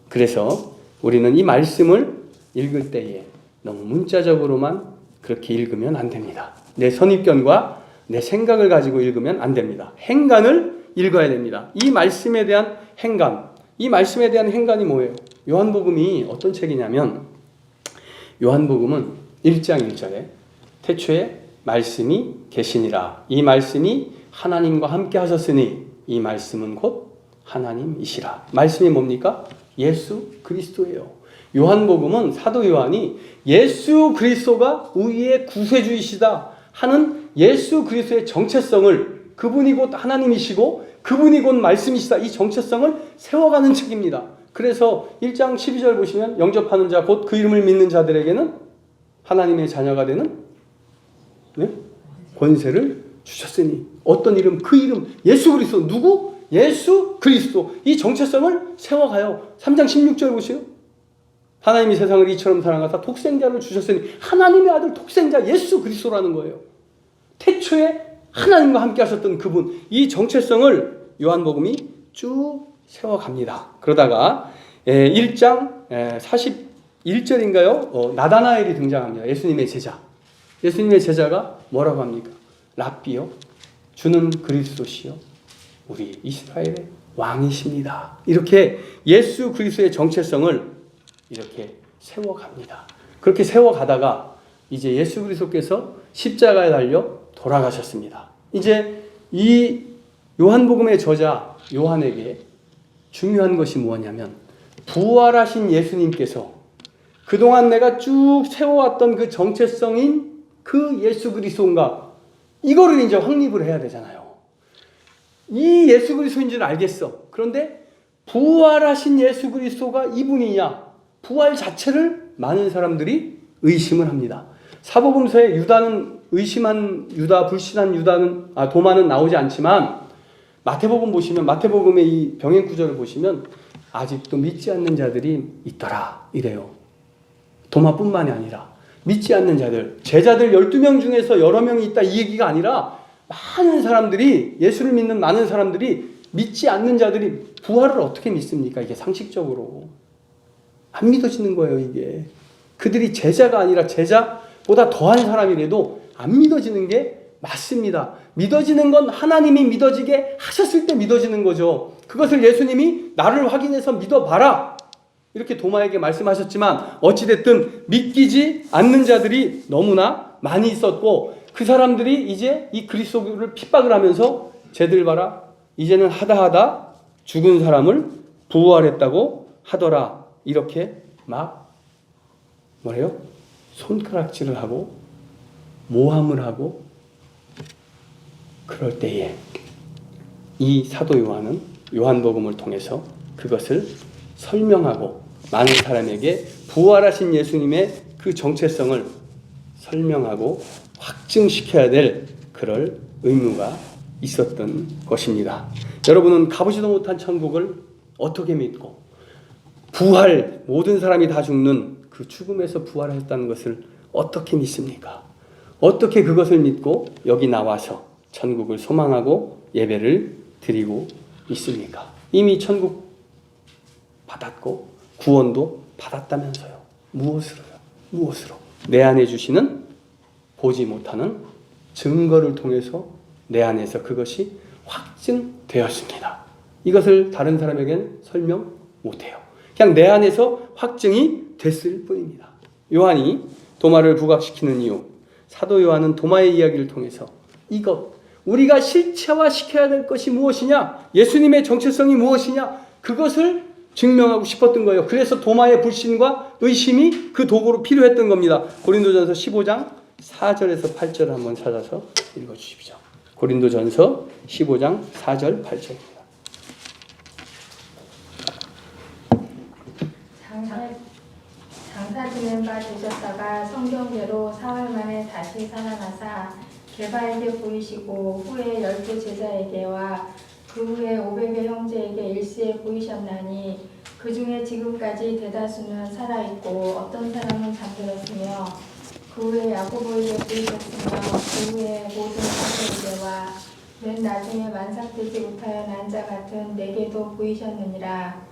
그래서 우리는 이 말씀을 읽을 때에 너무 문자적으로만 그렇게 읽으면 안 됩니다. 내 선입견과 내 생각을 가지고 읽으면 안 됩니다. 행간을 읽어야 됩니다. 이 말씀에 대한 행간, 이 말씀에 대한 행간이 뭐예요? 요한복음이 어떤 책이냐면 요한복음은 1장 1절에 태초에 말씀이 계시니라. 이 말씀이 하나님과 함께 하셨으니 이 말씀은 곧 하나님이시라. 말씀이 뭡니까? 예수 그리스도예요. 요한복음은 사도 요한이 예수 그리스도가 우리의 구세주이시다 하는 예수 그리스도의 정체성을, 그분이 곧 하나님이시고 그분이 곧 말씀이시다, 이 정체성을 세워가는 책입니다. 그래서 1장 12절 보시면 영접하는 자 곧 그 이름을 믿는 자들에게는 하나님의 자녀가 되는 권세를 주셨으니. 어떤 이름? 그 이름 예수 그리스도. 누구? 예수 그리스도. 이 정체성을 세워가요. 3장 16절 보세요. 하나님이 세상을 이처럼 사랑하사 독생자를 주셨으니, 하나님의 아들 독생자 예수 그리스도라는 거예요. 태초에 하나님과 함께 하셨던 그분, 이 정체성을 요한복음이 쭉 세워갑니다. 그러다가 1장 41절인가요? 나다나엘이 등장합니다. 예수님의 제자. 예수님의 제자가 뭐라고 합니까? 랍비요, 주는 그리스도시요, 우리 이스라엘의 왕이십니다. 이렇게 예수 그리스도의 정체성을 이렇게 세워갑니다. 그렇게 세워가다가 이제 예수 그리스도께서 십자가에 달려 돌아가셨습니다. 이제 이 요한복음의 저자 요한에게 중요한 것이 무엇냐면 부활하신 예수님께서 그동안 내가 쭉 세워왔던 그 정체성인 그 예수 그리스도인가, 이거를 이제 확립을 해야 되잖아요. 이 예수 그리스도인 줄 알겠어. 그런데 부활하신 예수 그리스도가 이분이냐, 부활 자체를 많은 사람들이 의심을 합니다. 사복음서에 유다는 의심한 유다, 불신한 유다는, 도마는 나오지 않지만 마태복음 보시면, 마태복음의 이 병행 구절을 보시면 아직도 믿지 않는 자들이 있더라 이래요. 도마뿐만이 아니라 믿지 않는 자들, 제자들 12명 중에서 여러 명이 있다 이 얘기가 아니라 많은 사람들이, 예수를 믿는 많은 사람들이, 믿지 않는 자들이 부활을 어떻게 믿습니까? 이게 상식적으로 안 믿어지는 거예요. 이게 그들이 제자가 아니라 제자보다 더한 사람이라도 안 믿어지는 게 맞습니다. 믿어지는 건 하나님이 믿어지게 하셨을 때 믿어지는 거죠. 그것을 예수님이 나를 확인해서 믿어봐라 이렇게 도마에게 말씀하셨지만 어찌됐든 믿기지 않는 자들이 너무나 많이 있었고, 그 사람들이 이제 이 그리스도를 핍박을 하면서 쟤들 봐라, 이제는 하다 죽은 사람을 부활했다고 하더라, 이렇게 막 뭐래요? 손가락질을 하고 모함을 하고, 그럴 때에 이 사도 요한은 요한복음을 통해서 그것을 설명하고 많은 사람에게 부활하신 예수님의 그 정체성을 설명하고 확증시켜야 될 그럴 의무가 있었던 것입니다. 여러분은 가보지도 못한 천국을 어떻게 믿고, 부활, 모든 사람이 다 죽는 그 죽음에서 부활했다는 것을 어떻게 믿습니까? 어떻게 그것을 믿고 여기 나와서 천국을 소망하고 예배를 드리고 있습니까? 이미 천국 받았고 구원도 받았다면서요. 무엇으로요? 무엇으로? 내 안에 주시는 보지 못하는 증거를 통해서 내 안에서 그것이 확증되었습니다. 이것을 다른 사람에게는 설명 못해요. 그냥 내 안에서 확증이 됐을 뿐입니다. 요한이 도마를 부각시키는 이유, 사도 요한은 도마의 이야기를 통해서 이것, 우리가 실체화시켜야 될 것이 무엇이냐? 예수님의 정체성이 무엇이냐? 그것을 증명하고 싶었던 거예요. 그래서 도마의 불신과 의심이 그 도구로 필요했던 겁니다. 고린도전서 15장 4절에서 8절을 한번 찾아서 읽어주십시오. 고린도전서 15장 4절 8절입니다. 장사 지낸 바 되셨다가 성경대로 사흘 만에 다시 살아나사 게바에게 보이시고 후에 12제자에게와 그 후에 500의 형제에게 일시에 보이셨나니 그 중에 지금까지 대다수는 살아있고 어떤 사람은 잠들었으며 그 후에 야고보에게 보이셨으며 그 후에 모든 사도에게와 맨 나중에 만삭되지 못하여 난 자 같은 내게도 보이셨느니라.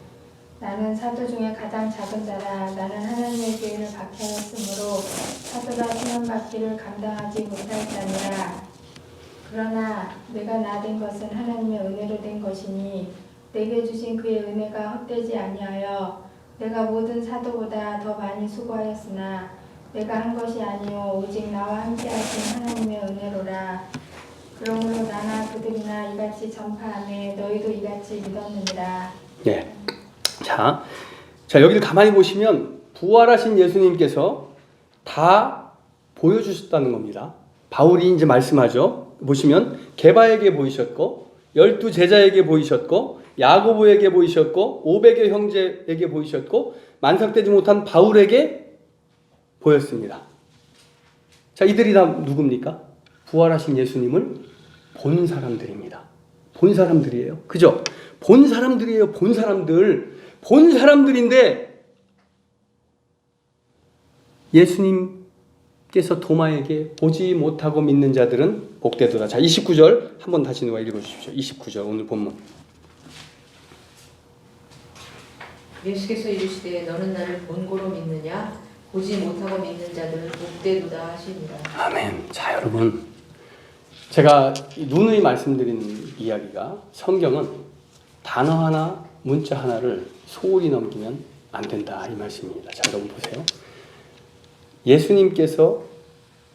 나는 사도 중에 가장 작은 자라. 나는 하나님의 계율을 박해하였으므로 사도가 시험받기를 감당하지 못하였다니라. 그러나 내가 나 된 것은 하나님의 은혜로 된 것이니 내게 주신 그의 은혜가 헛되지 아니하여 내가 모든 사도보다 더 많이 수고하였으나 내가 한 것이 아니요 오직 나와 함께 하신 하나님의 은혜로라. 그러므로 나나 그들이나 이같이 전파하매 너희도 이같이 믿었느니라. 네. 자, 여기를 가만히 보시면 부활하신 예수님께서 다 보여주셨다는 겁니다. 바울이 이제 말씀하죠. 보시면 게바에게 보이셨고 12제자에게 보이셨고 야고보에게 보이셨고 500의 형제에게 보이셨고 만삭되지 못한 바울에게 보였습니다. 자, 이들이 다 누굽니까? 부활하신 예수님을 본 사람들입니다. 본 사람들이에요. 그죠? 본 사람들이에요. 본 사람들. 본 사람들인데 예수님께서 도마에게 보지 못하고 믿는 자들은 복되도다. 자, 29절 한번 다시 누가 읽어주십시오. 29절 오늘 본문. 예수께서 이르시되 너는 나를 본고로 믿느냐? 보지 못하고 믿는 자들은 복되도다 하시니라. 아멘. 자, 여러분, 제가 누누이 말씀드리는 이야기가 성경은 단어 하나, 문자 하나를 소홀히 넘기면 안 된다 이 말씀입니다. 자, 여러분 보세요. 예수님께서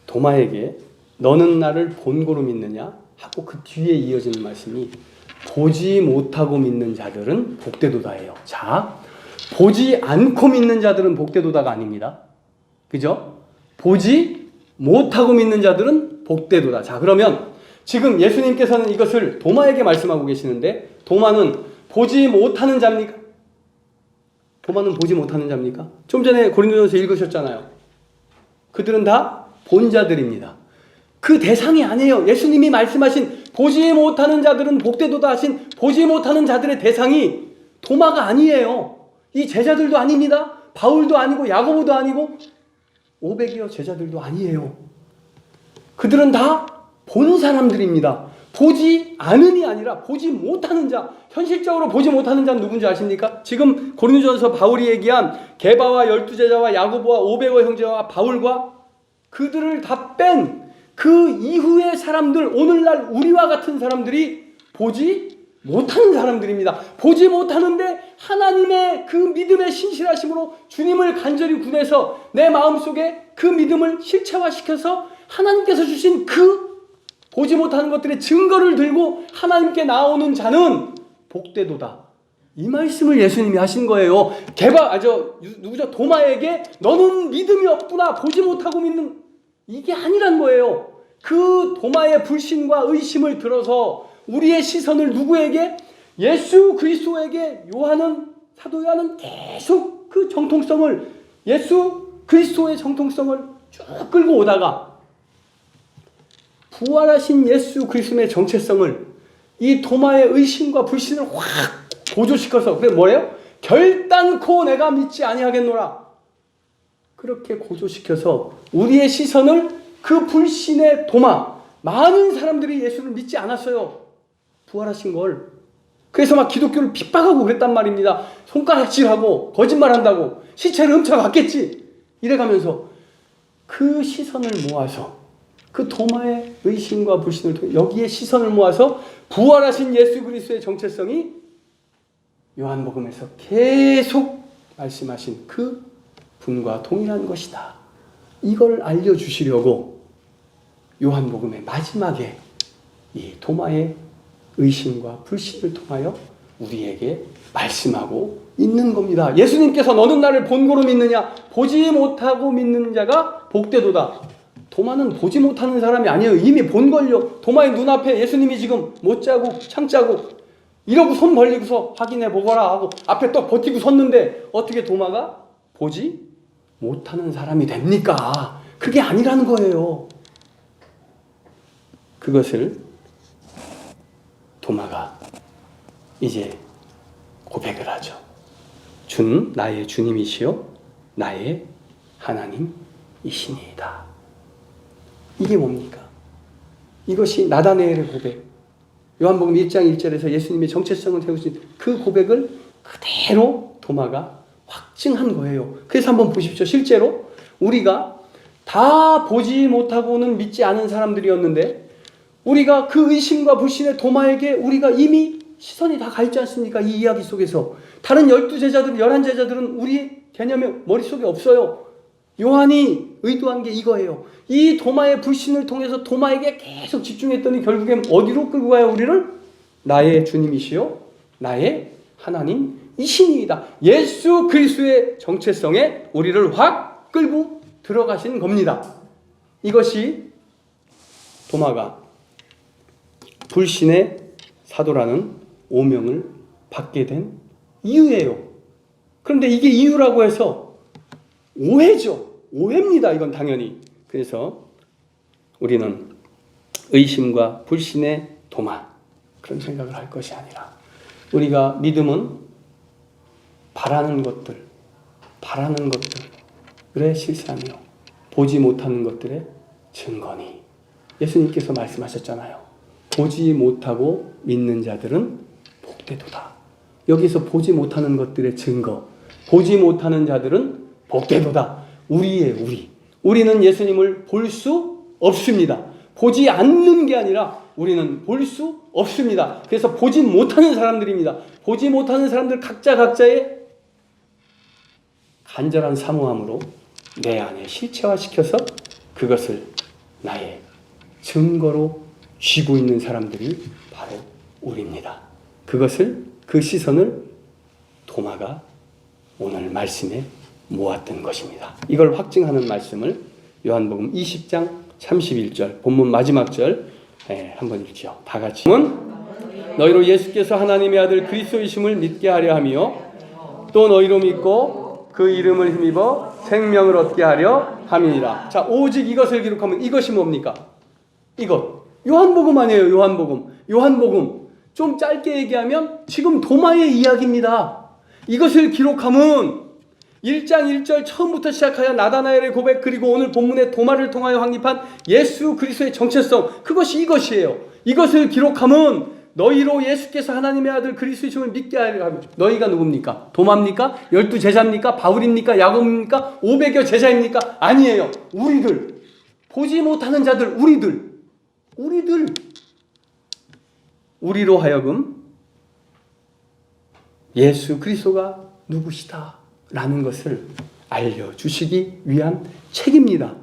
도마에게 너는 나를 본고로 믿느냐 하고 그 뒤에 이어지는 말씀이 보지 못하고 믿는 자들은 복되도다예요. 자, 보지 않고 믿는 자들은 복되도다가 아닙니다. 그죠? 보지 못하고 믿는 자들은 복되도다. 자, 그러면 지금 예수님께서는 이것을 도마에게 말씀하고 계시는데 도마는 보지 못하는 자입니까? 도마는 보지 못하는 자입니까? 좀 전에 고린도전서 읽으셨잖아요. 그들은 다 본 자들입니다. 그 대상이 아니에요. 예수님이 말씀하신 보지 못하는 자들은 복되도다 하신 보지 못하는 자들의 대상이 도마가 아니에요. 이 제자들도 아닙니다. 바울도 아니고 야고보도 아니고 500여 제자들도 아니에요. 그들은 다 본 사람들입니다. 보지 않은이 아니라 보지 못하는 자. 현실적으로 보지 못하는 자는 누군지 아십니까? 지금 고린도전서 바울이 얘기한 게바와 12제자와 야고보와 500여 형제와 바울과 그들을 다 뺀 그 이후의 사람들, 오늘날 우리와 같은 사람들이 보지 못하는 사람들입니다. 보지 못하는데 하나님의 그 믿음의 신실하심으로 주님을 간절히 구해서 내 마음속에 그 믿음을 실체화시켜서 하나님께서 주신 그 보지 못하는 것들의 증거를 들고 하나님께 나오는 자는 복되도다. 이 말씀을 예수님이 하신 거예요. 도마에게 너는 믿음이 없구나. 보지 못하고 믿는 이게 아니란 거예요. 그 도마의 불신과 의심을 들어서 우리의 시선을 누구에게? 예수 그리스도에게 사도 요한은 계속 그 정통성을 예수 그리스도의 정통성을 쭉 끌고 오다가 부활하신 예수 그리스도의 정체성을 이 도마의 의심과 불신을 확 고조시켜서 그게 뭐예요? 결단코 내가 믿지 아니하겠노라. 그렇게 고조시켜서 우리의 시선을 그 불신의 도마, 많은 사람들이 예수를 믿지 않았어요. 부활하신 걸. 그래서 막 기독교를 핍박하고 그랬단 말입니다. 손가락질하고 거짓말한다고 시체를 훔쳐갔겠지. 이래가면서 그 시선을 모아서 그 도마의 의심과 불신을 통해 여기에 시선을 모아서 부활하신 예수 그리스도의 정체성이 요한복음에서 계속 말씀하신 그 분과 동일한 것이다. 이걸 알려주시려고 요한복음의 마지막에 이 도마의 의심과 불신을 통하여 우리에게 말씀하고 있는 겁니다. 예수님께서 너는 나를 본고로 믿느냐? 보지 못하고 믿는 자가 복되도다. 도마는 보지 못하는 사람이 아니에요. 이미 본 걸요. 도마의 눈앞에 예수님이 지금 못자국, 창자국 이러고 손 벌리고서 확인해 보거라 하고 앞에 또 버티고 섰는데 어떻게 도마가 보지 못하는 사람이 됩니까? 그게 아니라는 거예요. 그것을 도마가 이제 고백을 하죠. 주는 나의 주님이시요 나의 하나님이시니이다. 이게 뭡니까? 이것이 나다나엘의 고백. 요한복음 1장 1절에서 예수님의 정체성을 세우신 그 고백을 그대로 도마가 확증한 거예요. 그래서 한번 보십시오. 실제로 우리가 다 보지 못하고는 믿지 않은 사람들이었는데 우리가 그 의심과 불신의 도마에게 우리가 이미 시선이 다 가 있지 않습니까? 이 이야기 속에서 다른 12제자들, 11제자들은 우리 개념에 머릿속에 없어요. 요한이 의도한 게 이거예요. 이 도마의 불신을 통해서 도마에게 계속 집중했더니 결국엔 어디로 끌고 가요? 우리를? 나의 주님이시요 나의 하나님이시니이다. 예수 그리스도의 정체성에 우리를 확 끌고 들어가신 겁니다. 이것이 도마가 불신의 사도라는 오명을 받게 된 이유예요. 그런데 이게 이유라고 해서 오해죠. 오해입니다. 이건 당연히. 그래서 우리는 의심과 불신의 도마 그런 생각을 할 것이 아니라 우리가 믿음은 바라는 것들의 실상이요 보지 못하는 것들의 증거니. 예수님께서 말씀하셨잖아요. 보지 못하고 믿는 자들은 복되도다. 여기서 보지 못하는 것들의 증거, 보지 못하는 자들은 복되도다. 우리는 예수님을 볼 수 없습니다. 보지 않는 게 아니라 우리는 볼 수 없습니다. 그래서 보지 못하는 사람들입니다. 보지 못하는 사람들 각자의 간절한 사모함으로 내 안에 실체화시켜서 그것을 나의 증거로 쥐고 있는 사람들이 바로 우리입니다. 그 시선을 도마가 오늘 말씀에 모았던 것입니다. 이걸 확증하는 말씀을 요한복음 20장 31절 본문 마지막 절 한번 읽죠. 다 같이. 너희로 예수께서 하나님의 아들 그리스도이심을 믿게 하려 하며 또 너희로 믿고 그 이름을 힘입어 생명을 얻게 하려 함이니라. 자, 오직 이것을 기록하면 이것이 뭡니까? 이것. 요한복음 아니에요. 요한복음. 좀 짧게 얘기하면 지금 도마의 이야기입니다. 이것을 기록하면 1장 1절 처음부터 시작하여 나다나엘의 고백 그리고 오늘 본문의 도마를 통하여 확립한 예수 그리스도의 정체성 그것이 이것이에요. 이것을 기록하면 너희로 예수께서 하나님의 아들 그리스도이심을 믿게 하려 하면 너희가 누굽니까? 도마입니까? 12제자입니까? 바울입니까? 야곱입니까? 500여 제자입니까? 아니에요. 우리들. 보지 못하는 자들 우리로 하여금 예수 그리스도가 누구시다 라는 것을 알려주시기 위한 책입니다.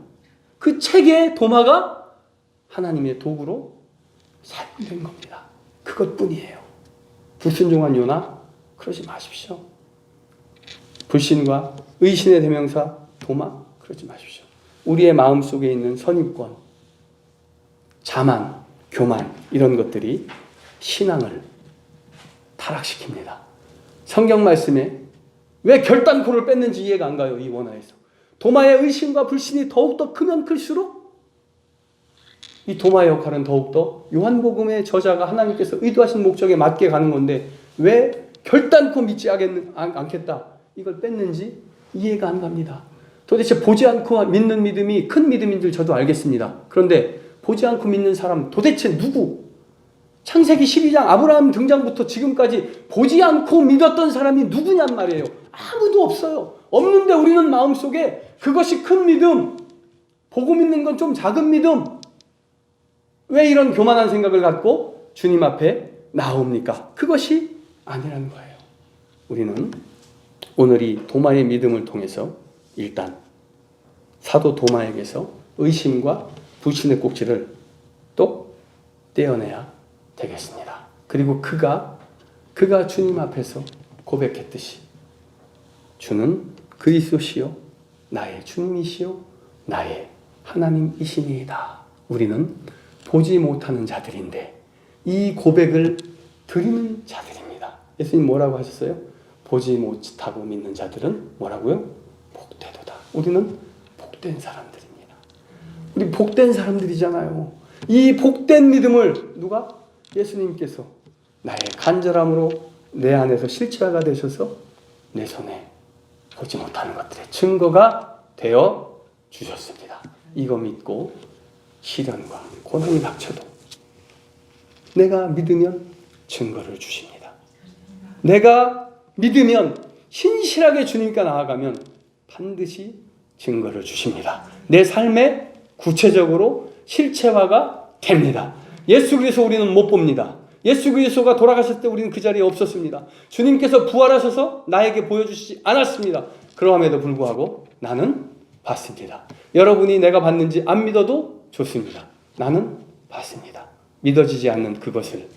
그 책의 도마가 하나님의 도구로 사용된 겁니다. 그것뿐이에요. 불순종한 요나 그러지 마십시오. 불신과 의신의 대명사 도마 그러지 마십시오. 우리의 마음속에 있는 선입권, 자만, 교만 이런 것들이 신앙을 타락시킵니다. 성경 말씀에 왜 결단코를 뺐는지 이해가 안 가요. 이 원화에서. 도마의 의심과 불신이 더욱더 크면 클수록 이 도마의 역할은 더욱더 요한복음의 저자가 하나님께서 의도하신 목적에 맞게 가는 건데 왜 결단코 믿지 않겠다 이걸 뺐는지 이해가 안 갑니다. 도대체 보지 않고 믿는 믿음이 큰 믿음인 줄 저도 알겠습니다. 그런데 보지 않고 믿는 사람 도대체 누구? 창세기 12장 아브라함 등장부터 지금까지 보지 않고 믿었던 사람이 누구냔 말이에요. 아무도 없어요. 없는데 우리는 마음속에 그것이 큰 믿음, 보고 믿는 건 좀 작은 믿음. 왜 이런 교만한 생각을 갖고 주님 앞에 나옵니까? 그것이 아니라는 거예요. 우리는 오늘 이 도마의 믿음을 통해서 일단 사도 도마에게서 의심과 불신의 꼭지를 또 떼어내야 되겠습니다. 그리고 그가 주님 앞에서 고백했듯이 주는 그리스도시요 나의 주님이시요 나의 하나님이시니이다. 우리는 보지 못하는 자들인데 이 고백을 드리는 자들입니다. 예수님 뭐라고 하셨어요? 보지 못하고 믿는 자들은 뭐라고요? 복되도다. 우리는 복된 사람들입니다. 우리 복된 사람들이잖아요. 이 복된 믿음을 누가? 예수님께서 나의 간절함으로 내 안에서 실체화가 되셔서 내 손에 보지 못하는 것들의 증거가 되어 주셨습니다. 이거 믿고 시련과 고난이 닥쳐도 내가 믿으면 증거를 주십니다. 내가 믿으면 신실하게 주님께 나아가면 반드시 증거를 주십니다. 내 삶에 구체적으로 실체화가 됩니다. 예수 그리스도 우리는 못 봅니다. 예수 그리스도가 돌아가실 때 우리는 그 자리에 없었습니다. 주님께서 부활하셔서 나에게 보여주시지 않았습니다. 그럼에도 불구하고 나는 봤습니다. 여러분이 내가 봤는지 안 믿어도 좋습니다. 나는 봤습니다. 믿어지지 않는 그것을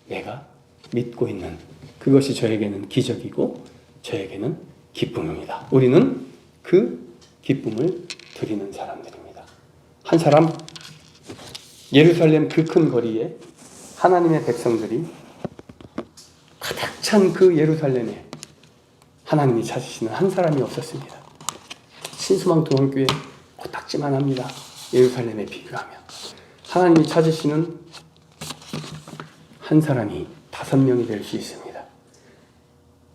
내가 믿고 있는 그것이 저에게는 기적이고 저에게는 기쁨입니다. 우리는 그 기쁨을 드리는 사람들입니다. 한 사람 예루살렘 그 큰 거리에 하나님의 백성들이 가득 찬 그 예루살렘에 하나님이 찾으시는 한 사람이 없었습니다. 신수망 동원교회 코딱지만 합니다. 예루살렘에 비교하면. 하나님이 찾으시는 한 사람이 5명이 될 수 있습니다.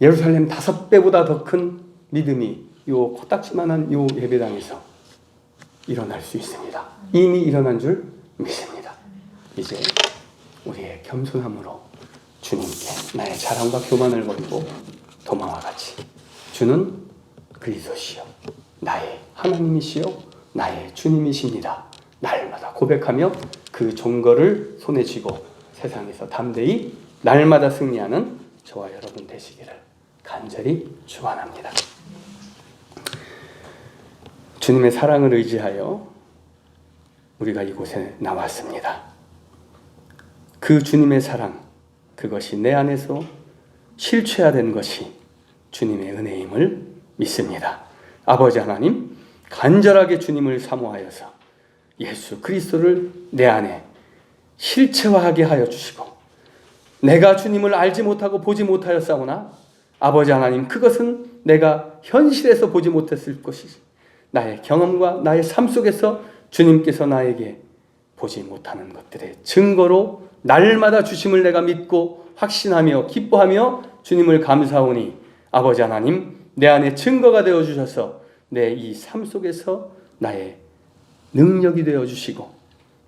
예루살렘 5배보다 더 큰 믿음이 요 코딱지만한 요 예배당에서 일어날 수 있습니다. 이미 일어난 줄 믿습니다. 이제 우리의 겸손함으로 주님께 나의 자랑과 교만을 버리고 도마와 같이 주는 그리스도시요 나의 하나님이시요 나의 주님이십니다. 날마다 고백하며 그 종거를 손에 쥐고 세상에서 담대히 날마다 승리하는 저와 여러분 되시기를 간절히 축원합니다. 주님의 사랑을 의지하여 우리가 이곳에 나왔습니다. 그 주님의 사랑, 그것이 내 안에서 실체화된 것이 주님의 은혜임을 믿습니다. 아버지 하나님, 간절하게 주님을 사모하여서 예수 그리스도를 내 안에 실체화하게 하여 주시고 내가 주님을 알지 못하고 보지 못하였사오나 아버지 하나님, 그것은 내가 현실에서 보지 못했을 것이지 나의 경험과 나의 삶 속에서 주님께서 나에게 보지 못하는 것들의 증거로 날마다 주심을 내가 믿고 확신하며 기뻐하며 주님을 감사하오니 아버지 하나님, 내 안에 증거가 되어주셔서 내 이 삶 속에서 나의 능력이 되어주시고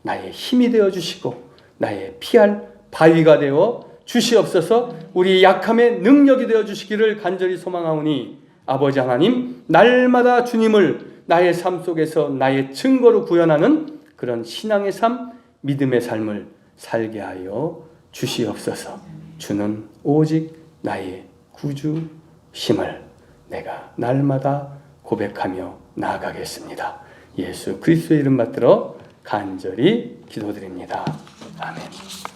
나의 힘이 되어주시고 나의 피할 바위가 되어 주시옵소서. 우리 약함의 능력이 되어주시기를 간절히 소망하오니 아버지 하나님, 날마다 주님을 나의 삶 속에서 나의 증거로 구현하는 그런 신앙의 삶, 믿음의 삶을 살게 하여 주시옵소서. 주는 오직 나의 구주심을 내가 날마다 고백하며 나아가겠습니다. 예수 그리스도의 이름 받들어 간절히 기도드립니다. 아멘.